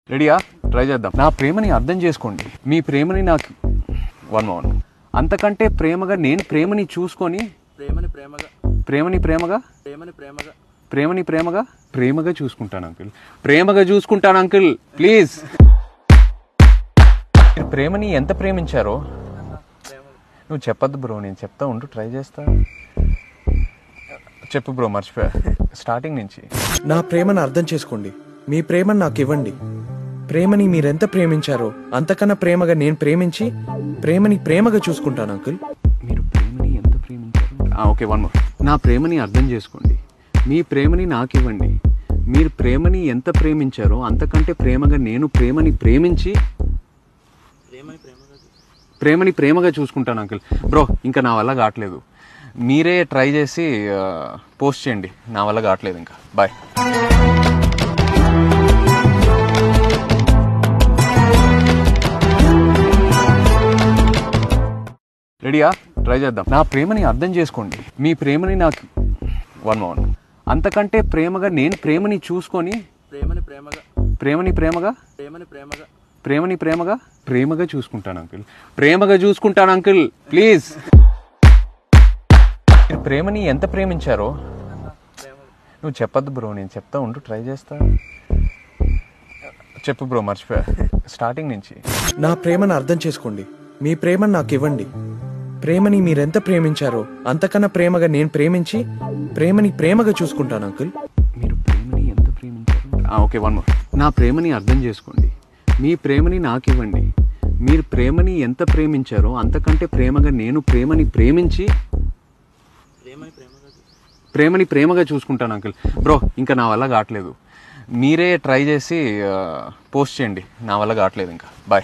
రెడీయా? ట్రై చేద్దాం. నా ప్రేమని అర్థం చేసుకోండి. మీ ప్రేమని నాకు వన్ అంతకంటే ప్రేమగా నేను ప్రేమని చూసుకొని ప్రేమగా చూసుకుంటాను అంకుల్. ప్రేమగా చూసుకుంటాను అంకుల్, ప్లీజ్. ప్రేమని ఎంత ప్రేమించారో నువ్వు చెప్పద్దు బ్రో, నేను చెప్తా ఉంటూ ట్రై చేస్తా. చెప్పు బ్రో, మర్చిపోయా స్టార్టింగ్ నుంచి. నా ప్రేమను అర్థం చేసుకోండి. మీ ప్రేమను నాకు ఇవ్వండి. ప్రేమని మీరెంత ప్రేమించారో అంతకన్నా ప్రేమగా నేను ప్రేమించి ప్రేమని ప్రేమగా చూసుకుంటాను అంకుల్. మీరు ప్రేమని ఎంత ప్రేమించారు? Okay, one more. నా ప్రేమని అర్థం చేసుకోండి. మీ ప్రేమని నాకు ఇవ్వండి. మీరు ప్రేమని ఎంత ప్రేమించారో అంతకంటే ప్రేమగా నేను ప్రేమని ప్రేమించి ప్రేమగా చూసుకుంటాను అంకుల్. బ్రో, ఇంకా నా వల్ల కావట్లేదు. మీరే ట్రై చేసి పోస్ట్ చేయండి. నా వల్ల కావట్లేదు ఇంకా. బాయ్. రెడీయా? ట్రై చేద్దాం. నా ప్రేమని అర్థం చేసుకోండి. మీ ప్రేమని నాకు వన్ అంతకంటే ప్రేమగా నేను ప్రేమని చూసుకొని ప్రేమగా చూసుకుంటాను అంకుల్. ప్రేమగా చూసుకుంటాను అంకుల్, ప్లీజ్. ప్రేమని ఎంత ప్రేమించారో నువ్వు చెప్పద్దు బ్రో, నేను చెప్తా ఉంటూ ట్రై చేస్తా. చెప్పు బ్రో, మర్చిపోయా స్టార్టింగ్ నుంచి. నా ప్రేమను అర్థం చేసుకోండి. మీ ప్రేమను నాకు ఇవ్వండి. ప్రేమని మీరెంత ప్రేమించారో అంతకన్నా ప్రేమగా నేను ప్రేమించి ప్రేమని ప్రేమగా చూసుకుంటాను అంకుల్. మీరు ప్రేమని ఎంత ప్రేమించారు? Okay, one more. నా ప్రేమని అర్థం చేసుకోండి. మీ ప్రేమని నాకు ఇవ్వండి. మీరు ప్రేమని ఎంత ప్రేమించారో అంతకంటే ప్రేమగా నేను ప్రేమని ప్రేమించి ప్రేమగా చూసుకుంటాను అంకుల్. బ్రో, ఇంకా నా వల్ల కావట్లేదు. మీరే ట్రై చేసి పోస్ట్ చేయండి. నా వల్ల కావట్లేదు ఇంకా. బాయ్.